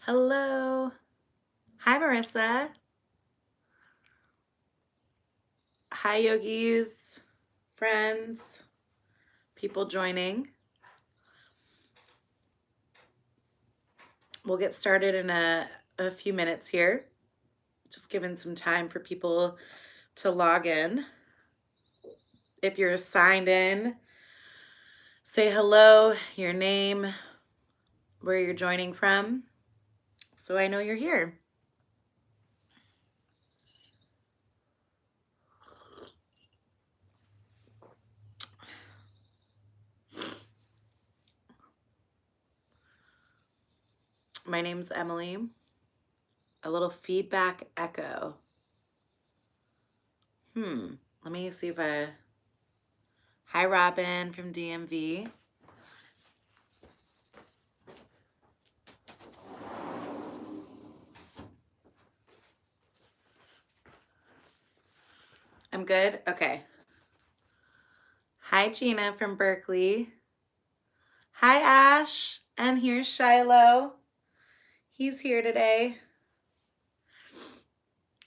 Hello. Hi, Marissa. Hi, yogis, friends, people joining. We'll get started in a few minutes here. Just giving some time for people to log in. If you're signed in, say hello, your name, where you're joining from, so I know you're here. My name's Emily. A little feedback echo. Let me see if I... Hi, Robin from DMV. I'm good? Okay. Hi, Gina from Berkeley. Hi, Ash. And here's Shiloh. He's here today.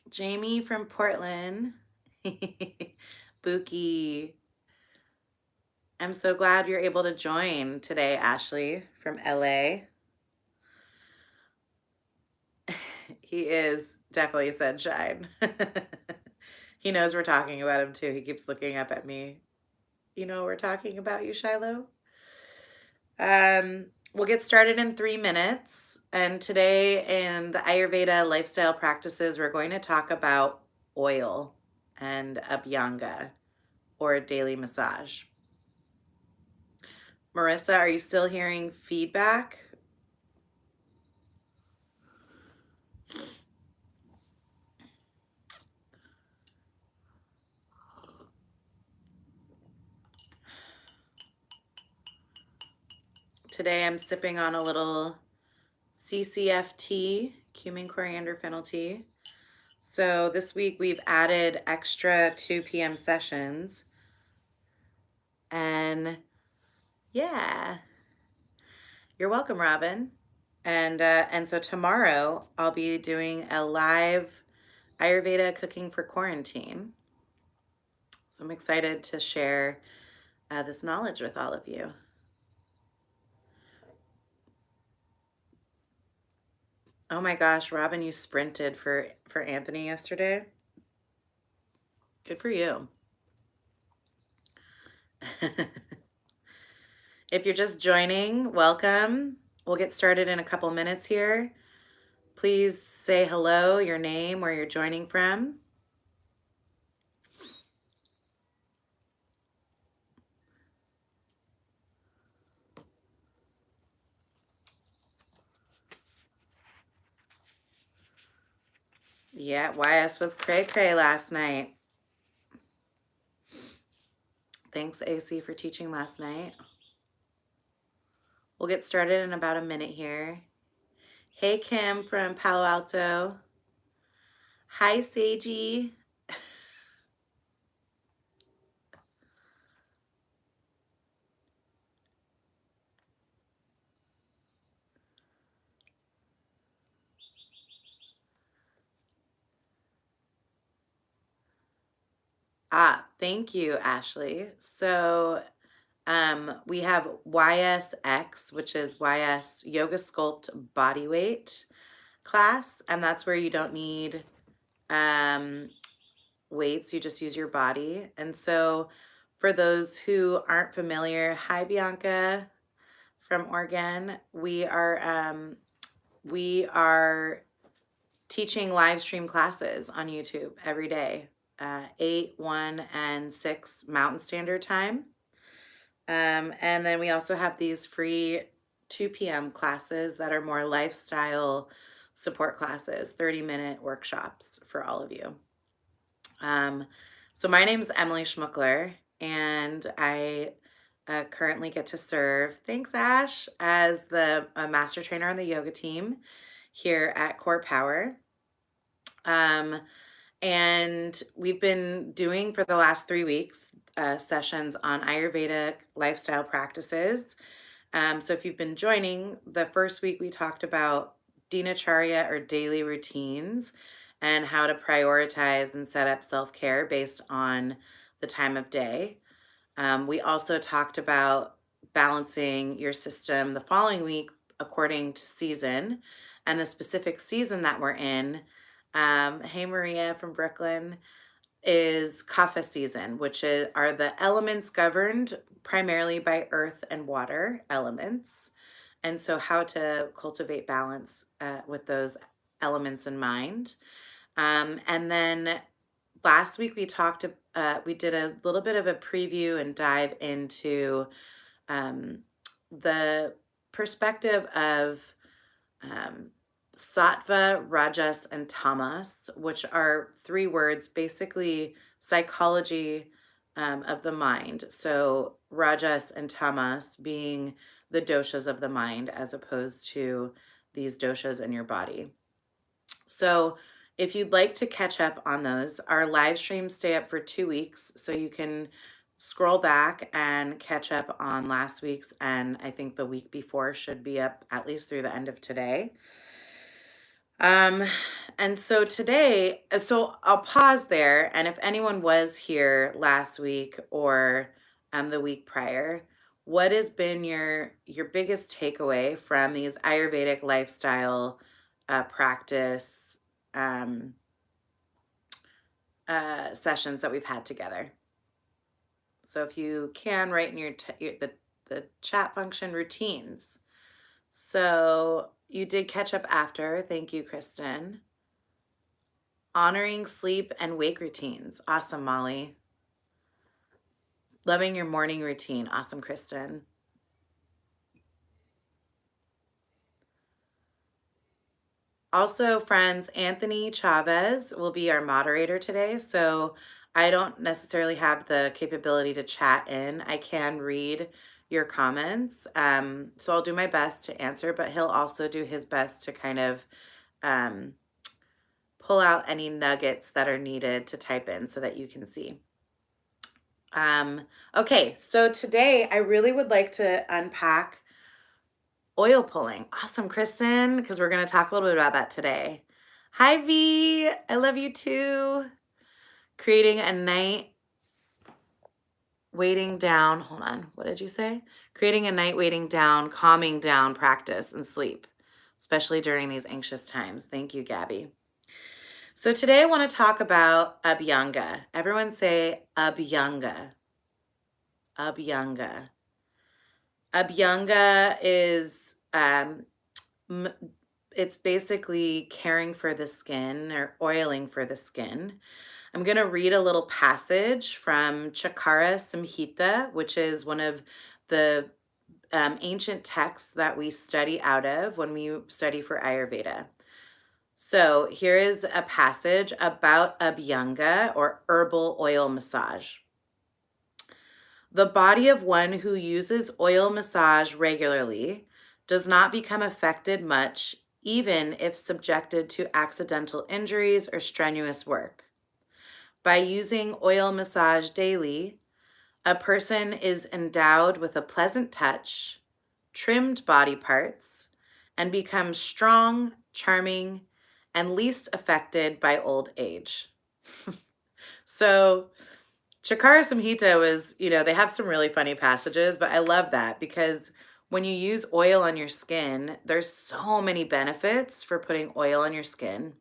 Jamie from Portland. Buki. I'm so glad you're able to join today, Ashley from LA. He is definitely sunshine. He knows we're talking about him too. He keeps looking up at me. You know we're talking about you, Shiloh? We'll get started in 3 minutes. And today in the Ayurveda Lifestyle Practices, we're going to talk about oil and Abhyanga, or daily massage. Marissa, are you still hearing feedback? Today I'm sipping on a little CCF tea, cumin, coriander, fennel tea. So this week we've added extra 2 p.m. sessions. And yeah, you're welcome, Robin. And so tomorrow I'll be doing a live Ayurveda cooking for quarantine. So I'm excited to share this knowledge with all of you. Oh my gosh, Robin, you sprinted for Anthony yesterday. Good for you. If you're just joining, welcome. We'll get started in a couple minutes here. Please say hello, your name, where you're joining from. Yeah, YS was cray cray last night. Thanks, AC, for teaching last night. We'll get started in about a minute here. Hey, Kim from Palo Alto. Hi, Seiji. Thank you, Ashley. So we have YSX, which is YS Yoga Sculpt Bodyweight class, and that's where you don't need weights, you just use your body. And so for those who aren't familiar, hi Bianca from Oregon, we are teaching live stream classes on YouTube every day, 8, 1, and 6 Mountain Standard Time. And then we also have these free 2 p.m. classes that are more lifestyle support classes, 30-minute workshops for all of you. So my name's Emily Schmookler, and I currently get to serve, thanks Ash, as the Master Trainer on the yoga team here at CorePower. And we've been doing for the last 3 weeks sessions on Ayurvedic lifestyle practices. So if you've been joining, the first week we talked about dinacharya or daily routines and how to prioritize and set up self-care based on the time of day. We also talked about balancing your system the following week according to season and the specific season that we're in. Hey, Maria from Brooklyn, is Kapha season, which are the elements governed primarily by earth and water elements. And so, how to cultivate balance with those elements in mind. And then last week we did a little bit of a preview and dive into the perspective of um, sattva, rajas, and tamas, which are three words, basically psychology of the mind. So rajas and tamas being the doshas of the mind as opposed to these doshas in your body. So if you'd like to catch up on those, our live streams stay up for 2 weeks, so you can scroll back and catch up on last week's, and I think the week before should be up at least through the end of today. And so today, so I'll pause there, and if anyone was here last week or the week prior, what has been your biggest takeaway from these Ayurvedic lifestyle practice sessions that we've had together? So if you can write in the chat function routines. So you did catch up after. Thank you, Kristen. Honoring sleep and wake routines. Awesome, Molly. Loving your morning routine. Awesome, Kristen. Also, friends, Anthony Chavez will be our moderator today. So I don't necessarily have the capability to chat in. I can read your comments. So I'll do my best to answer, but he'll also do his best to kind of pull out any nuggets that are needed to type in so that you can see. Okay, so today I really would like to unpack oil pulling. Awesome, Kristen, because we're going to talk a little bit about that today. Hi, V. I love you too. Creating a night waiting down. Hold on. What did you say? Creating a night waiting down, calming down practice and sleep, especially during these anxious times. Thank you, Gabby. So today I want to talk about Abhyanga. Everyone say Abhyanga. Abhyanga. Abhyanga is it's basically caring for the skin or oiling for the skin. I'm going to read a little passage from Chakara Samhita, which is one of the ancient texts that we study out of when we study for Ayurveda. So here is a passage about Abhyanga or herbal oil massage. The body of one who uses oil massage regularly does not become affected much, even if subjected to accidental injuries or strenuous work. By using oil massage daily, a person is endowed with a pleasant touch, trimmed body parts, and becomes strong, charming, and least affected by old age. So Chakara Samhita was, they have some really funny passages, but I love that because when you use oil on your skin, there's so many benefits for putting oil on your skin.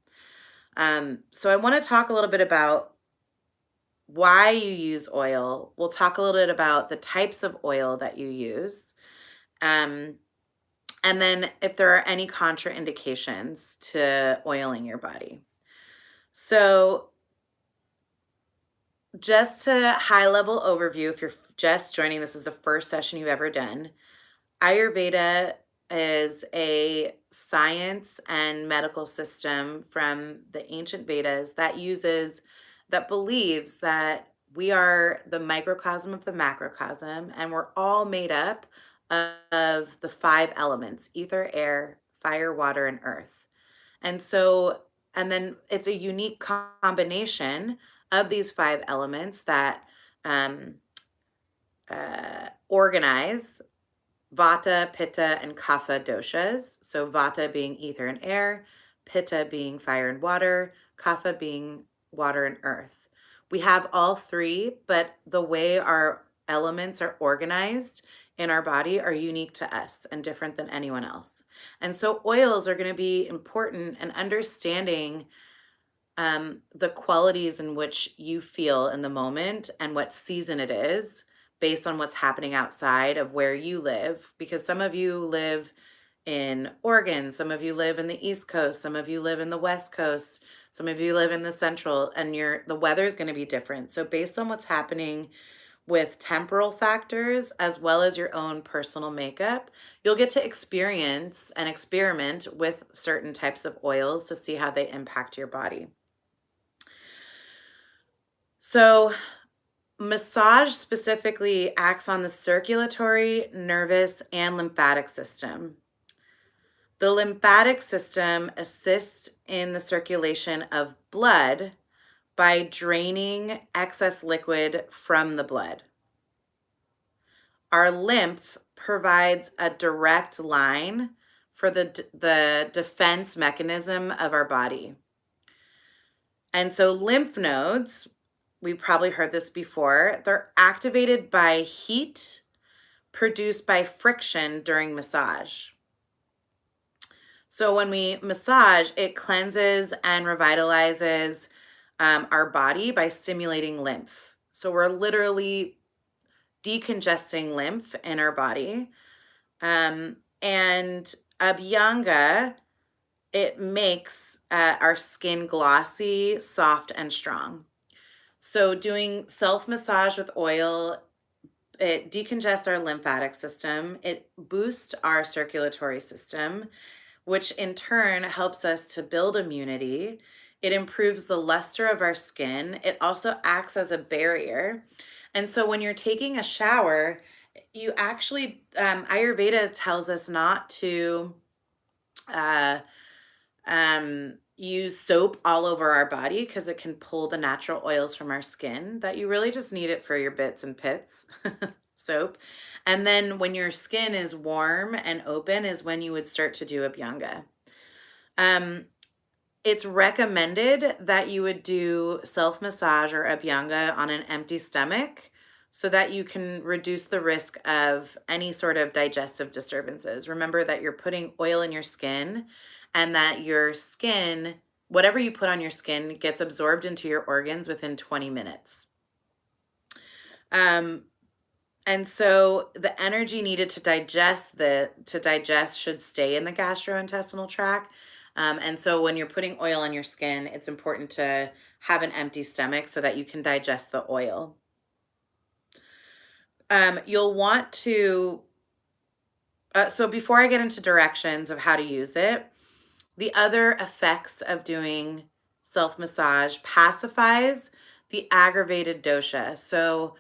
So I want to talk a little bit about why you use oil. We'll talk a little bit about the types of oil that you use. And then if there are any contraindications to oiling your body. So just to high level overview, if you're just joining, this is the first session you've ever done. Ayurveda is a science and medical system from the ancient Vedas that believes that we are the microcosm of the macrocosm, and we're all made up of the 5 elements: ether, air, fire, water, and earth. And then it's a unique combination of these 5 elements that organize Vata, Pitta, and Kapha doshas. So Vata being ether and air, Pitta being fire and water, Kapha being water and earth. We have all three, but the way our elements are organized in our body are unique to us and different than anyone else. And so oils are going to be important, and understanding the qualities in which you feel in the moment and what season it is based on what's happening outside of where you live. Because some of you live in Oregon, some of you live in the East Coast, some of you live in the West Coast, some of you live in the Central, and the weather is going to be different. So based on what's happening with temporal factors as well as your own personal makeup, you'll get to experience and experiment with certain types of oils to see how they impact your body. So, massage specifically acts on the circulatory, nervous, and lymphatic system. The lymphatic system assists in the circulation of blood by draining excess liquid from the blood. Our lymph provides a direct line for the defense mechanism of our body. And so lymph nodes, we probably heard this before, they're activated by heat produced by friction during massage. So when we massage, it cleanses and revitalizes our body by stimulating lymph. So we're literally decongesting lymph in our body. And Abhyanga, it makes our skin glossy, soft, and strong. So doing self-massage with oil, it decongests our lymphatic system. It boosts our circulatory system, which in turn helps us to build immunity. It improves the luster of our skin. It also acts as a barrier. And so when you're taking a shower, you actually, Ayurveda tells us not to use soap all over our body because it can pull the natural oils from our skin, that you really just need it for your bits and pits, soap. And then when your skin is warm and open is when you would start to do Abhyanga. It's recommended that you would do self-massage or Abhyanga on an empty stomach so that you can reduce the risk of any sort of digestive disturbances. Remember that you're putting oil in your skin, and that your skin, whatever you put on your skin, gets absorbed into your organs within 20 minutes. And so the energy needed to digest should stay in the gastrointestinal tract. And so when you're putting oil on your skin, it's important to have an empty stomach so that you can digest the oil. You'll want to, so before I get into directions of how to use it, the other effects of doing self-massage pacifies the aggravated dosha. So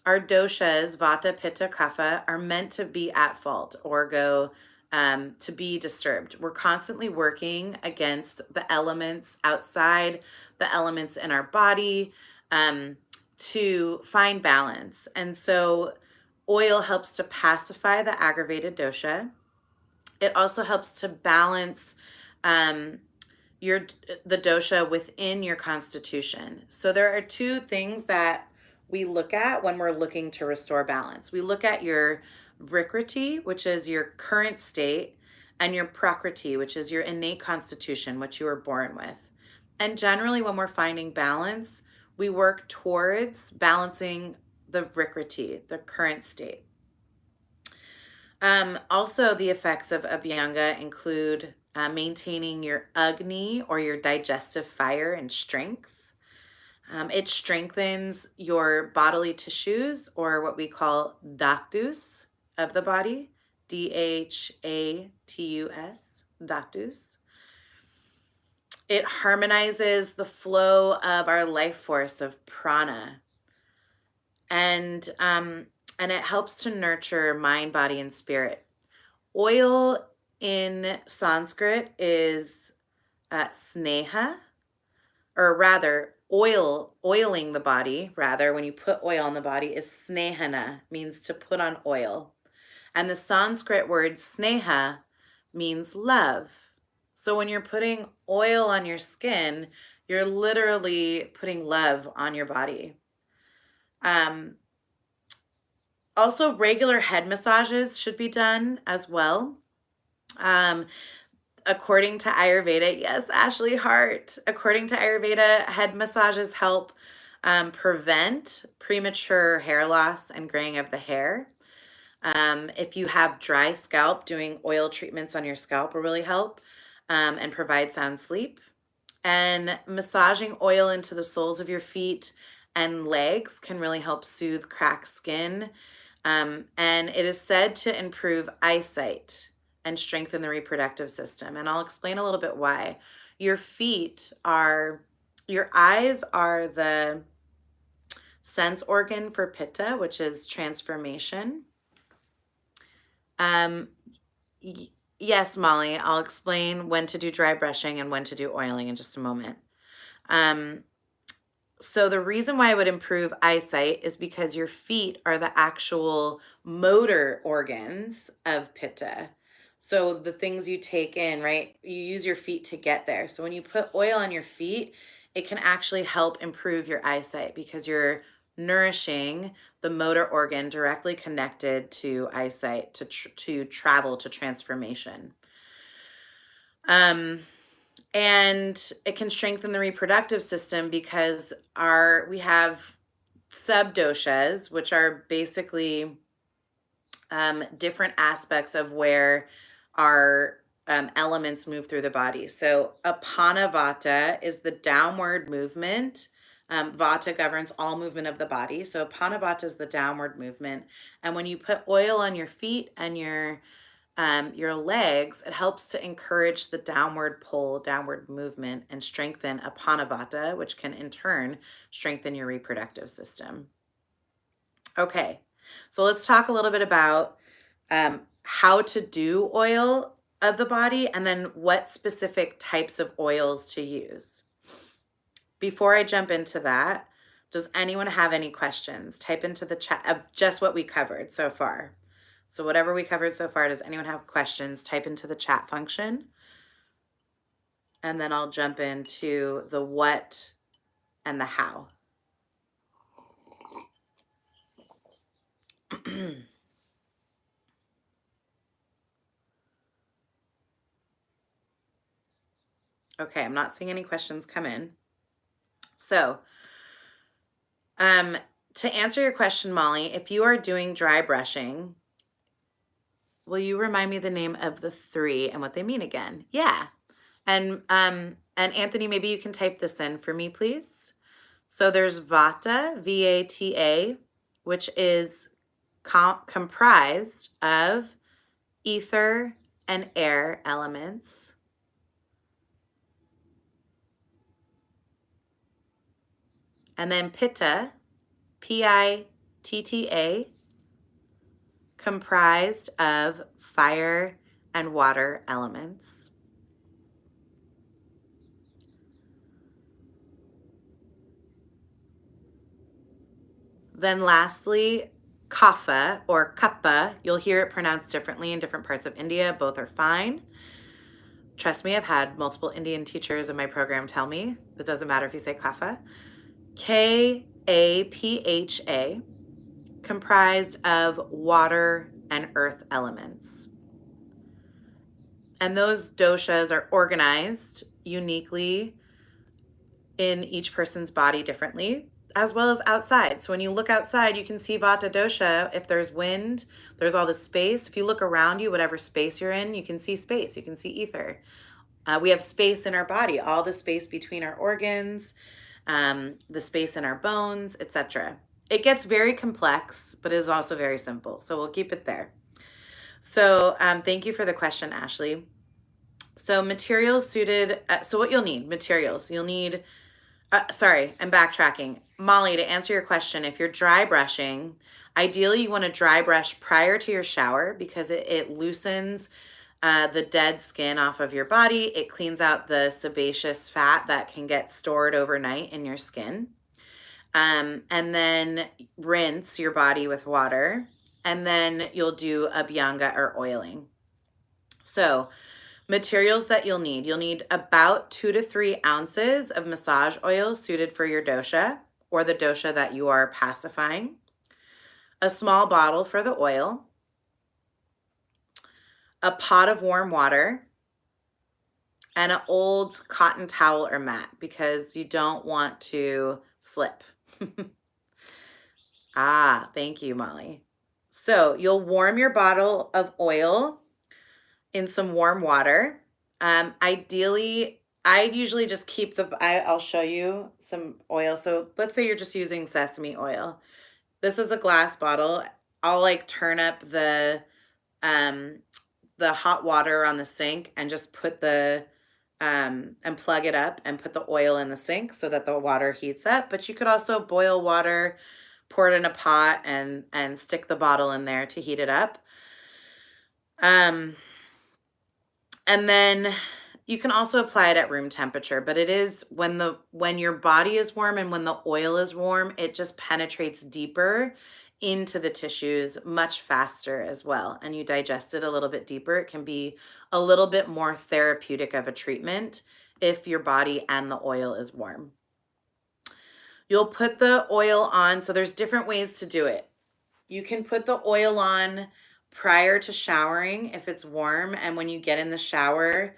our doshas, Vata, Pitta, Kapha, are meant to be at fault or go to be disturbed. We're constantly working against the elements outside, the elements in our body, to find balance. And so oil helps to pacify the aggravated dosha. It also helps to balance the dosha within your constitution. So there are two things that we look at when we're looking to restore balance. We look at your vrikriti, which is your current state, and your prakriti, which is your innate constitution, which you were born with. And generally, when we're finding balance, we work towards balancing the vrikriti, the current state. Also, the effects of Abhyanga include maintaining your Agni, or your digestive fire, and strength. It strengthens your bodily tissues, or what we call dhatus of the body, Dhatus, dhatus. It harmonizes the flow of our life force of prana, and it helps to nurture mind, body, and spirit. Oil in Sanskrit is sneha, or rather, oiling the body, rather, when you put oil on the body, is snehana, means to put on oil. And the Sanskrit word sneha means love. So when you're putting oil on your skin, you're literally putting love on your body. Also, regular head massages should be done as well. According to Ayurveda, yes, Ashley Hart, according to Ayurveda, head massages help prevent premature hair loss and graying of the hair. If you have dry scalp, doing oil treatments on your scalp will really help and provide sound sleep. And massaging oil into the soles of your feet and legs can really help soothe cracked skin. And it is said to improve eyesight and strengthen the reproductive system. And I'll explain a little bit why. Your eyes are the sense organ for Pitta, which is transformation. Yes, Molly, I'll explain when to do dry brushing and when to do oiling in just a moment. So the reason why it would improve eyesight is because your feet are the actual motor organs of Pitta. So the things you take in, right? You use your feet to get there. So when you put oil on your feet, it can actually help improve your eyesight because you're nourishing the motor organ directly connected to eyesight to travel to transformation. And it can strengthen the reproductive system because we have subdoshas, which are basically different aspects of where our elements move through the body. So Apana Vata is the downward movement. Vata governs all movement of the body. So Apana Vata is the downward movement. And when you put oil on your feet and your legs, it helps to encourage the downward pull, downward movement, and strengthen Apana Vata, which can in turn strengthen your reproductive system. Okay, so let's talk a little bit about how to do oil of the body and then what specific types of oils to use. Before I jump into that, does anyone have any questions? Type into the chat of just what we covered so far. So whatever we covered so far, does anyone have questions? Type into the chat function. And then I'll jump into the what and the how. Okay, I'm not seeing any questions come in. So, to answer your question, Molly, if you are doing dry brushing, will you remind me the name of the three and what they mean again? Yeah. And Anthony, maybe you can type this in for me, please. So there's Vata, V-A-T-A, which is comprised of ether and air elements. And then Pitta, P-I-T-T-A, comprised of fire and water elements. Then lastly, Kapha or Kapha. You'll hear it pronounced differently in different parts of India. Both are fine. Trust me, I've had multiple Indian teachers in my program tell me it doesn't matter if you say Kapha. K-A-P-H-A, comprised of water and earth elements. And those doshas are organized uniquely in each person's body differently, as well as outside. So when you look outside, you can see Vata dosha. If there's wind, there's all the space. If you look around you, whatever space you're in, you can see space. You can see ether. We have space in our body, all the space between our organs, the space in our bones, etc. It gets very complex, but is also very simple. So we'll keep it there. So thank you for the question, Ashley. So materials suited, so what you'll need, materials, you'll need, sorry, I'm backtracking. Molly, to answer your question, if you're dry brushing, ideally you want to dry brush prior to your shower because it loosens the dead skin off of your body. It cleans out the sebaceous fat that can get stored overnight in your skin. And then rinse your body with water. and then you'll do Abhyanga or oiling. So materials that you'll need about 2 to 3 ounces of massage oil suited for your dosha or the dosha that you are pacifying, a small bottle for the oil, a pot of warm water, and an old cotton towel or mat because you don't want to slip. Thank you, Molly. So you'll warm your bottle of oil in some warm water. Ideally, I usually just keep I'll show you some oil. So let's say you're just using sesame oil. This is a glass bottle. I'll like turn up the hot water on the sink and just put and plug it up and put the oil in the sink so that the water heats up. But you could also boil water, pour it in a pot, and stick the bottle in there to heat it up. And then you can also apply it at room temperature, but it is when your body is warm and when the oil is warm, it just penetrates deeper into the tissues much faster as well. And you digest it a little bit deeper. It can be a little bit more therapeutic of a treatment if your body and the oil is warm. You'll put the oil on. So there's different ways to do it. You can put the oil on prior to showering if it's warm. And when you get in the shower,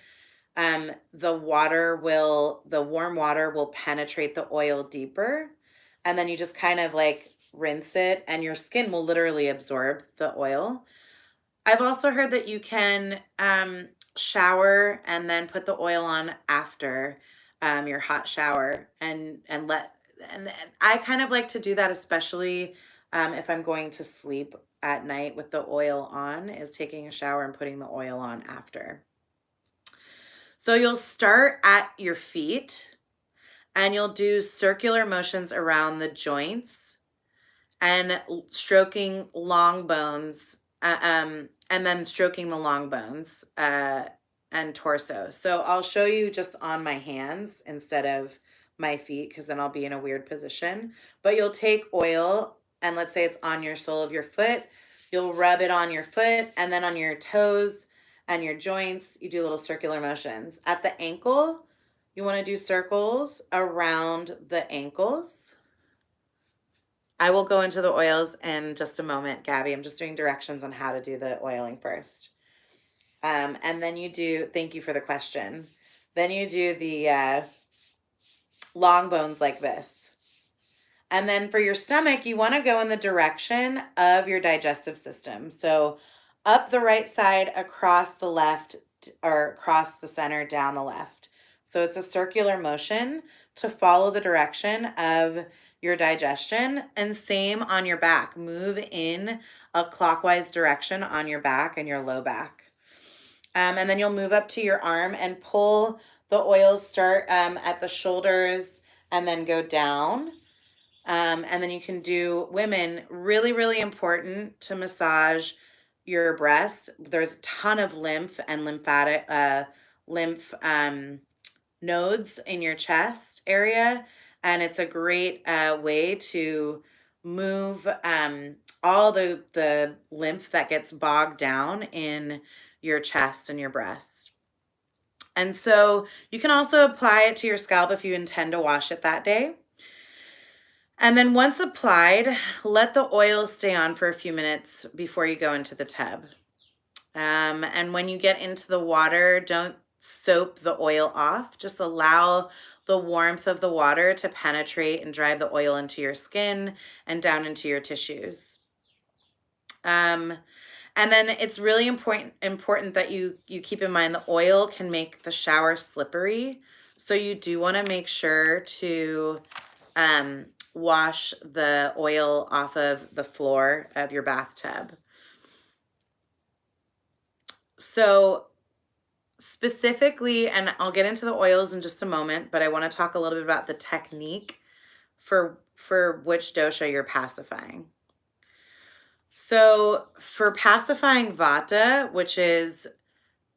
the warm water will penetrate the oil deeper. And then you just kind of like rinse it and your skin will literally absorb the oil. I've also heard that you can shower and then put the oil on after your hot shower and I kind of like to do that, especially if I'm going to sleep at night with the oil on, is taking a shower and putting the oil on after. So you'll start at your feet and you'll do circular motions around the joints and stroking long bones, and then stroking the long bones and torso. So I'll show you just on my hands instead of my feet because then I'll be in a weird position. But you'll take oil and let's say it's on your sole of your foot. You'll rub it on your foot and then on your toes and your joints, you do little circular motions. At the ankle, you want to do circles around the ankles. I will go into the oils in just a moment, Gabby. I'm just doing directions on how to do the oiling first. And then thank you for the question. Then you do the long bones like this. And then for your stomach, you want to go in the direction of your digestive system. So up the right side, across the left, or across the center, down the left. So it's a circular motion to follow the direction of your digestion, and same on your back. Move in a clockwise direction on your back and your low back. And then you'll move up to your arm and pull the oils, start at the shoulders and then go down. And then you can do women, really, really important to massage your breasts. There's a ton of lymph and lymph nodes in your chest area. And it's a great way to move all the lymph that gets bogged down in your chest and your breasts. And so you can also apply it to your scalp if you intend to wash it that day. And then once applied, let the oil stay on for a few minutes before you go into the tub. And when you get into the water, don't soap the oil off. Just allow the warmth of the water to penetrate and drive the oil into your skin and down into your tissues. And then it's really important that you keep in mind the oil can make the shower slippery. So you do want to make sure to wash the oil off of the floor of your bathtub. So specifically, and I'll get into the oils in just a moment, but I want to talk a little bit about the technique for which dosha you're pacifying. So for pacifying Vata, which is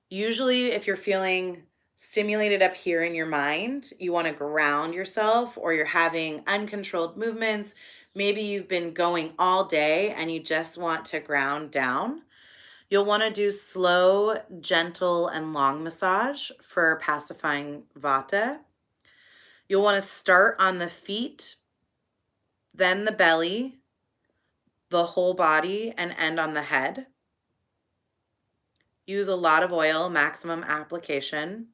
usually if you're feeling stimulated up here in your mind, you want to ground yourself, or you're having uncontrolled movements, maybe you've been going all day and you just want to ground down, you'll want to do slow, gentle, and long massage for pacifying Vata. You'll want to start on the feet, then the belly, the whole body, and end on the head. Use a lot of oil, maximum application,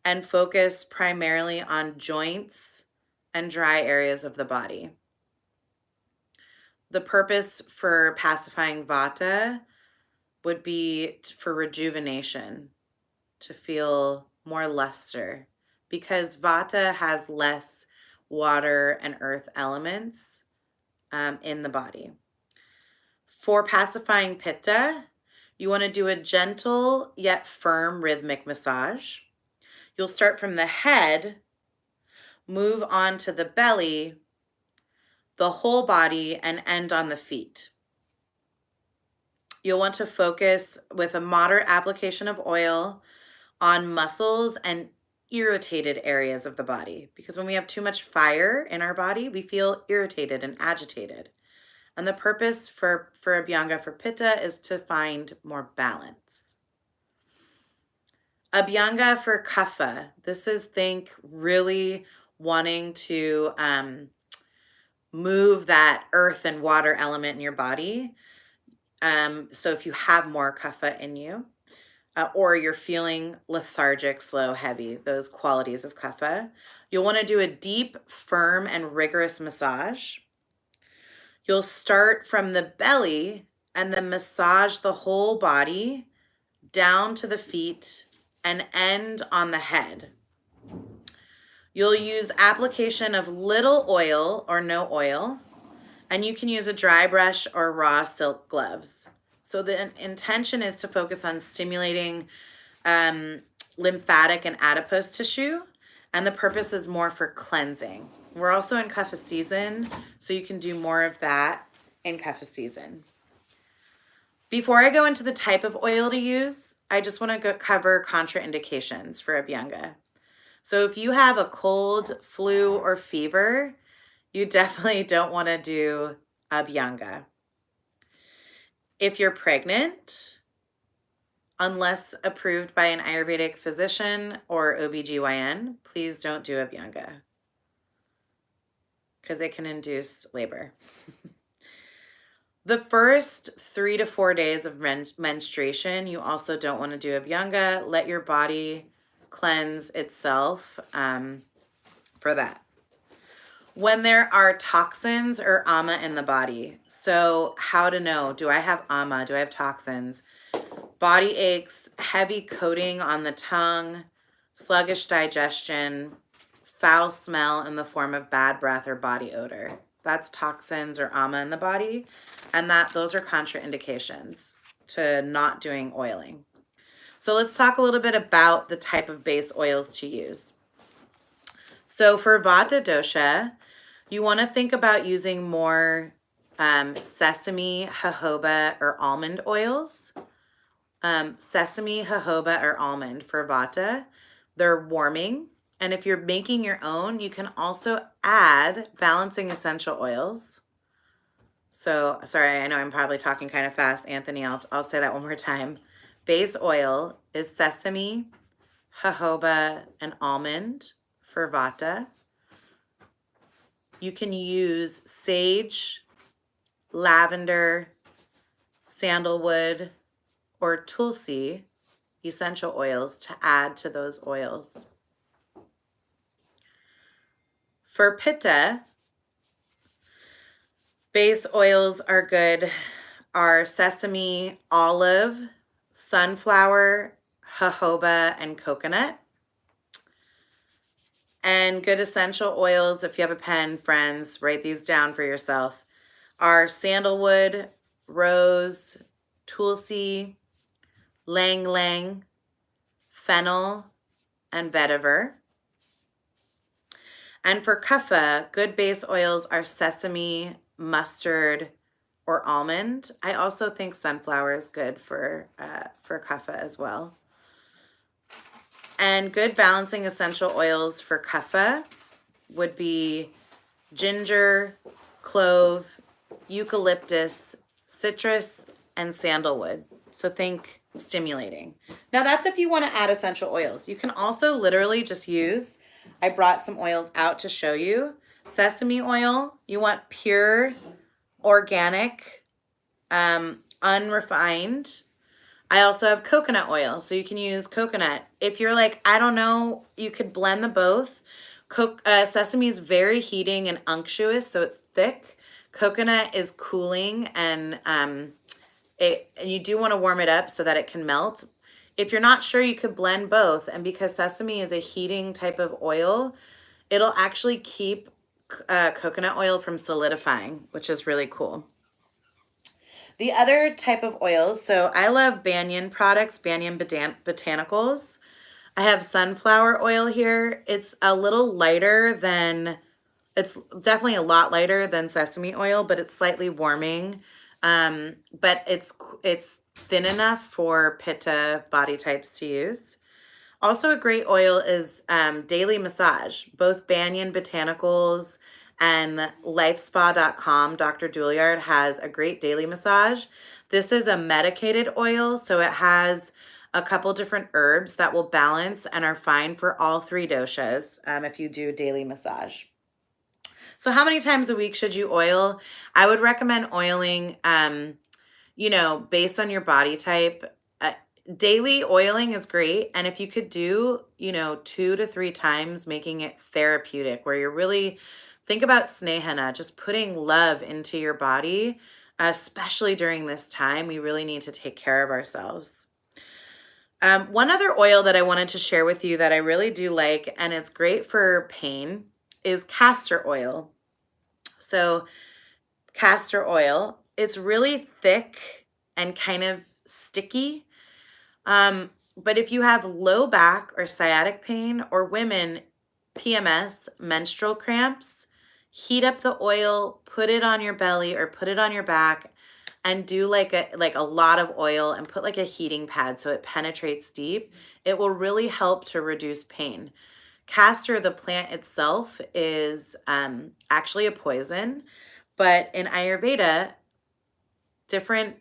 and focus primarily on joints and dry areas of the body. The purpose for pacifying Vata would be for rejuvenation, to feel more luster, because Vata has less water and earth elements in the body. For pacifying Pitta, you want to do a gentle yet firm rhythmic massage. You'll start from the head, move on to the belly, the whole body, and end on the feet. You'll want to focus with a moderate application of oil on muscles and irritated areas of the body, because when we have too much fire in our body, we feel irritated and agitated. And the purpose for Abhyanga for Pitta is to find more balance. Abhyanga for Kapha. This is, think, really wanting to move that earth and water element in your body. So if you have more Kapha in you, or you're feeling lethargic, slow, heavy, those qualities of Kapha, you'll want to do a deep, firm, and rigorous massage. You'll start from the belly and then massage the whole body down to the feet and end on the head. You'll use application of little oil or no oil, and you can use a dry brush or raw silk gloves. So the intention is to focus on stimulating lymphatic and adipose tissue, and the purpose is more for cleansing. We're also in Kapha season, so you can do more of that in Kapha season. Before I go into the type of oil to use, I just want to cover contraindications for Abhyanga. So if you have a cold, flu, or fever, you definitely don't want to do Abhyanga. If you're pregnant, unless approved by an Ayurvedic physician or OBGYN, please don't do Abhyanga, because it can induce labor. The first 3 to 4 days of menstruation, you also don't want to do Abhyanga. Let your body cleanse itself for that. When there are toxins or ama in the body, so how to know, do I have ama, do I have toxins? Body aches, heavy coating on the tongue, sluggish digestion, foul smell in the form of bad breath or body odor. That's toxins or ama in the body, and those are contraindications to not doing oiling. So let's talk a little bit about the type of base oils to use. So for Vata dosha, you want to think about using more sesame, jojoba, or almond oils. Sesame, jojoba, or almond for Vata. They're warming. And if you're making your own, you can also add balancing essential oils. So, sorry, I know I'm probably talking kind of fast, Anthony. I'll say that one more time. Base oil is sesame, jojoba, and almond for Vata. You can use sage, lavender, sandalwood, or tulsi essential oils to add to those oils. For Pitta, base oils are good, are sesame, olive, sunflower, jojoba, and coconut. And good essential oils, if you have a pen, friends, write these down for yourself, are sandalwood, rose, tulsi, lang lang, fennel, and vetiver. And for Kapha, good base oils are sesame, mustard, or almond. I also think sunflower is good for Kapha as well. And good balancing essential oils for Kapha would be ginger, clove, eucalyptus, citrus, and sandalwood. So think stimulating. Now that's if you want to add essential oils. You can also literally just use, I brought some oils out to show you. Sesame oil, you want pure, organic, unrefined. I also have coconut oil, so you can use coconut. If you're like, I don't know, you could blend the both. Sesame is very heating and unctuous, so it's thick. Coconut is cooling, and you do want to warm it up so that it can melt. If you're not sure, you could blend both, and because sesame is a heating type of oil, it'll actually keep coconut oil from solidifying, which is really cool. The other type of oils, so I love Banyan products, Banyan Botanicals. I have sunflower oil here. It's a little lighter than, it's definitely a lot lighter than sesame oil, but it's slightly warming. But it's thin enough for Pitta body types to use. Also a great oil is Daily Massage. Both Banyan Botanicals and lifespa.com, Dr. Douillard has a great daily massage. This is a medicated oil, so it has a couple different herbs that will balance and are fine for all three doshas if you do daily massage. So how many times a week should you oil? I would recommend oiling, based on your body type. Daily oiling is great. And if you could do, 2 to 3 times, making it therapeutic, where you're really, think about snehana, just putting love into your body, especially during this time. We really need to take care of ourselves. One other oil that I wanted to share with you that I really do like, and it's great for pain, is castor oil. So castor oil, it's really thick and kind of sticky. But if you have low back or sciatic pain, or women, PMS, menstrual cramps, heat up the oil, put it on your belly or put it on your back, and do like a lot of oil, and put like a heating pad so it penetrates deep. It will really help to reduce pain. Castor, the plant itself, is actually a poison, but in Ayurveda, different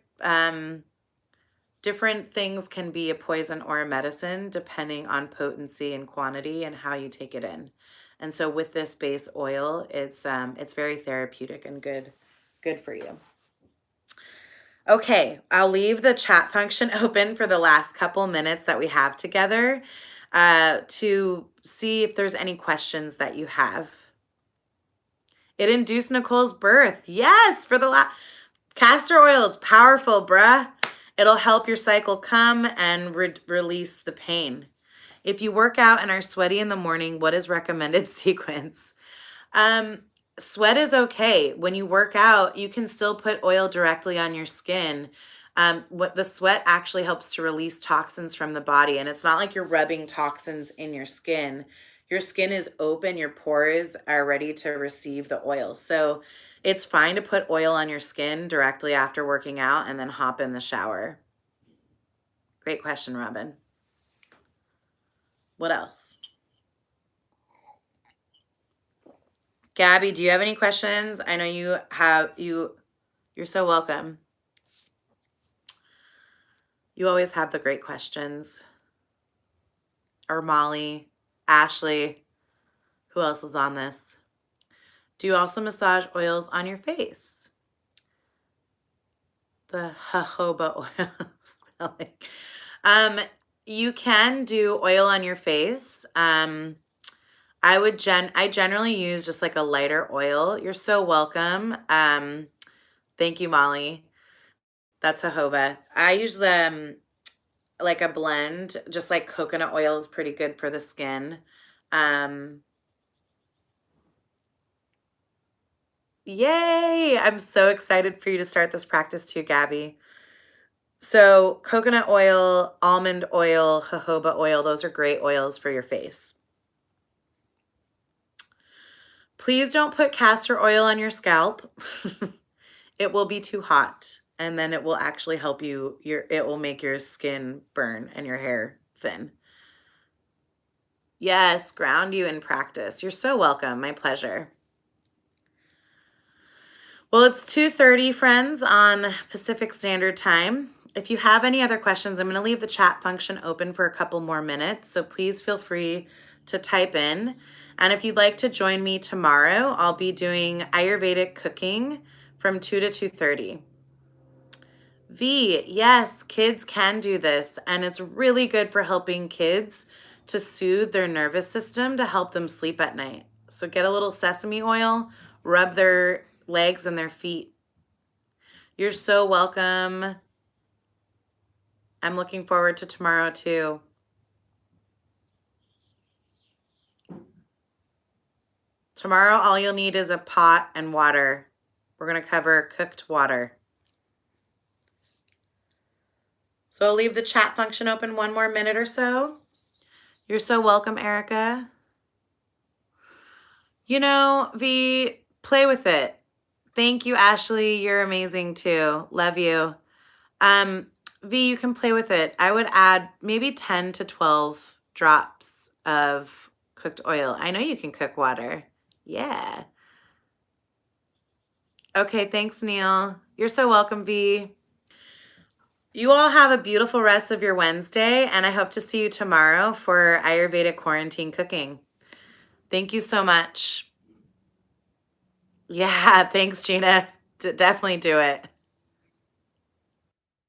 things can be a poison or a medicine depending on potency and quantity and how you take it in. And so with this base oil, it's very therapeutic and good for you. Okay, I'll leave the chat function open for the last couple minutes that we have together to see if there's any questions that you have. It induced Nicole's birth. Yes, for the castor oil is powerful, bruh. It'll help your cycle come and release the pain. If you work out and are sweaty in the morning, what is recommended sequence? Sweat is okay. When you work out, you can still put oil directly on your skin. What the sweat actually helps to release toxins from the body, and it's not like you're rubbing toxins in your skin. Your skin is open, your pores are ready to receive the oil. So it's fine to put oil on your skin directly after working out and then hop in the shower. Great question, Robin. What else? Gabby, do you have any questions? I know you have, you're so welcome. You always have the great questions. Or Molly, Ashley, who else is on this? Do you also massage oils on your face? The jojoba oil smelling. You can do oil on your face. I generally use just like a lighter oil. You're so welcome. Thank you, Molly. That's jojoba. I use like a blend, just like coconut oil is pretty good for the skin. Yay! I'm so excited for you to start this practice too, Gabby. So coconut oil, almond oil, jojoba oil, those are great oils for your face. Please don't put castor oil on your scalp. It will be too hot, and then it will actually help you, it will make your skin burn and your hair thin. Yes, ground you in practice. You're so welcome. My pleasure. Well, it's 2:30, friends, on Pacific Standard Time. If you have any other questions, I'm going to leave the chat function open for a couple more minutes, so please feel free to type in. And if you'd like to join me tomorrow, I'll be doing Ayurvedic cooking from 2 to 2:30. V, yes, kids can do this, and it's really good for helping kids to soothe their nervous system to help them sleep at night. So get a little sesame oil, rub their legs and their feet. You're so welcome. I'm looking forward to tomorrow too. Tomorrow, all you'll need is a pot and water. We're going to cover cooked water. So I'll leave the chat function open one more minute or so. You're so welcome, Erica. You know, V, play with it. Thank you, Ashley. You're amazing too. Love you. V, you can play with it. I would add maybe 10 to 12 drops of cooked oil. I know you can cook water. Yeah. Okay, thanks, Neil. You're so welcome, V. You all have a beautiful rest of your Wednesday, and I hope to see you tomorrow for Ayurvedic quarantine cooking. Thank you so much. Yeah, thanks, Gina. Definitely do it.